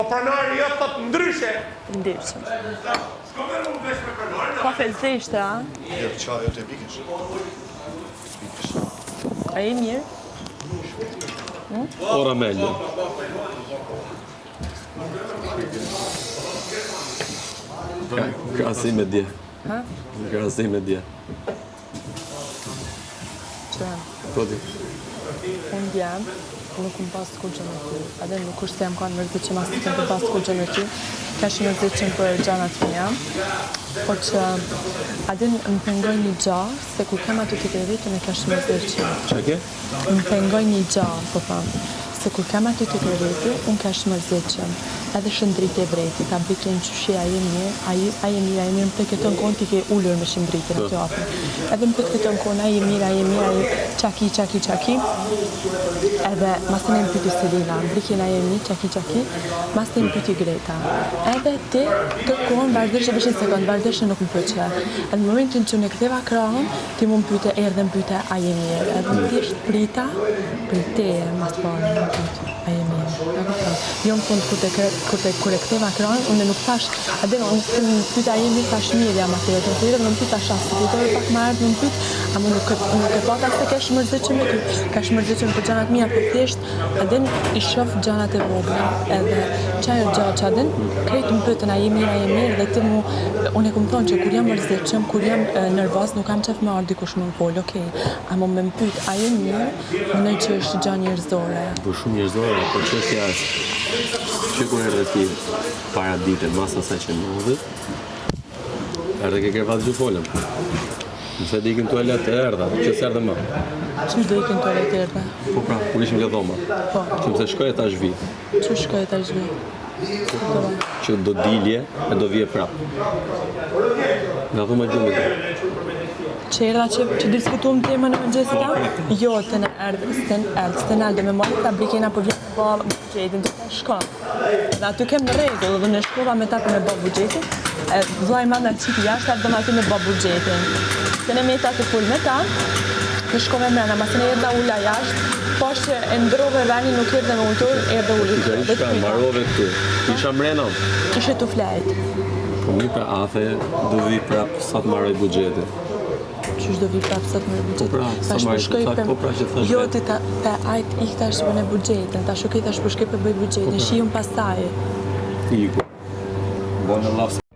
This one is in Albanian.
pranari jo thot ndryshe. Ndeshëm. Kafe zeshte, a? Jo, çaj jo të pikësh. A e mirë? Ora meglio. Krahasim me dje. Ha? Krahasim me dje. Që? Po di. Unë djem, nuk më pas kur gjë me ty. Edhe nuk është se jam kanë mërzit që mas të të pas kur gjë me ty. Ka shumë mërzit që për gjanat mija. Po që adin më pengoj një gja, se kur kem aty të të rritën e ka shumë mërzit që. Qa ke? Më pengoj një gja, po thamë. Se kur kem aty të të rritë, unë ka shumë mërzit që. Edhe shëndrit e vrejti, ta biklin qëshia a je mirë, a je mirë, më të këtë në konë ti ke ullur me shëndritin aty apë. Edhe më të këtë në konë, a je mirë, qaki. Edhe mas të ne më pyti Selina, më brikin a je mirë, qaki, mas të më pyti Greta. Edhe ti të konë, vazhdeshe beshin sekund, vazhdeshe nuk më pëqe. Edhe në momentin që në këtheva krahën, ti mu më pyte, erdhe më pyte, a je mirë. Edhe më thjesht prita, për te mas parë më pyte, a je mirë. Jo në fund kur e ktheva krahën, unë nuk thash, unë pyta jemi thash mirë jam atyre të tyre, më pyta shasë, pytore pak më ardhë, më pyt, a më nuk e pata se ka shmërzëqëm me ty, ka shmërzëqëm për gjanat mija, për thjesht, i shof gjanat e vogla, edhe qajo gjatë që krejtë më pytën, a je mirë, dhe ti mu, unë e këmë thonë që kur jam mërzëqëm, kur jam nervoz, nuk kam qef me ardhë dikush më vol, okej, a më me më pyt, a je mirë, në që është gjanë njerëzore. Po shumë njerëzore, po çështja është që kur erdhe ti para dite, mas asaj që ndodhet, erdhe ke krevat gjë folëm. Nëse dhe ikim tualet e erdha, që s'erdhe më. Qësh dhe ikim tualet e erdha? Po pra, kur ishim ke dhoma. Po. Që mëse shkoj e ta zhvi. Që shkoj e ta zhvi? Që do dilje e do vje prap. Nga dhoma gjumit. Që erdha që diskutuam temën e mëngjesit ta? Jo, të në erdhë, dhe me mojë ta brikena për vjetë ba bugjetin, të të shkon. Dhe aty kem në regull, dhe në shkova me ta për me ba bugjetin, vllai ma nga qiti jashtë, ardhëm aty me ba bugjetin. Se ne me ta të full me ta, në shkove mrena, ma se ne erdha ulla jashtë, po që e ndrove veni nuk erdhe me ullëtur, erdhe ullit. Ishka, marove këtu. Isha mrena? Ishe të flajt. Po mi pra afe, do vi prap sa të marroj bugjetin. Qysh do vi prapë sot me bugjetin? Po pra, sa marrë të thak, po pra që thash. Jo, ti ta ajt ik tash bëne bugjetin, ta shukej tash përshkej për bëj bugjetin, shi unë pasaj. Iku. Bone lafë.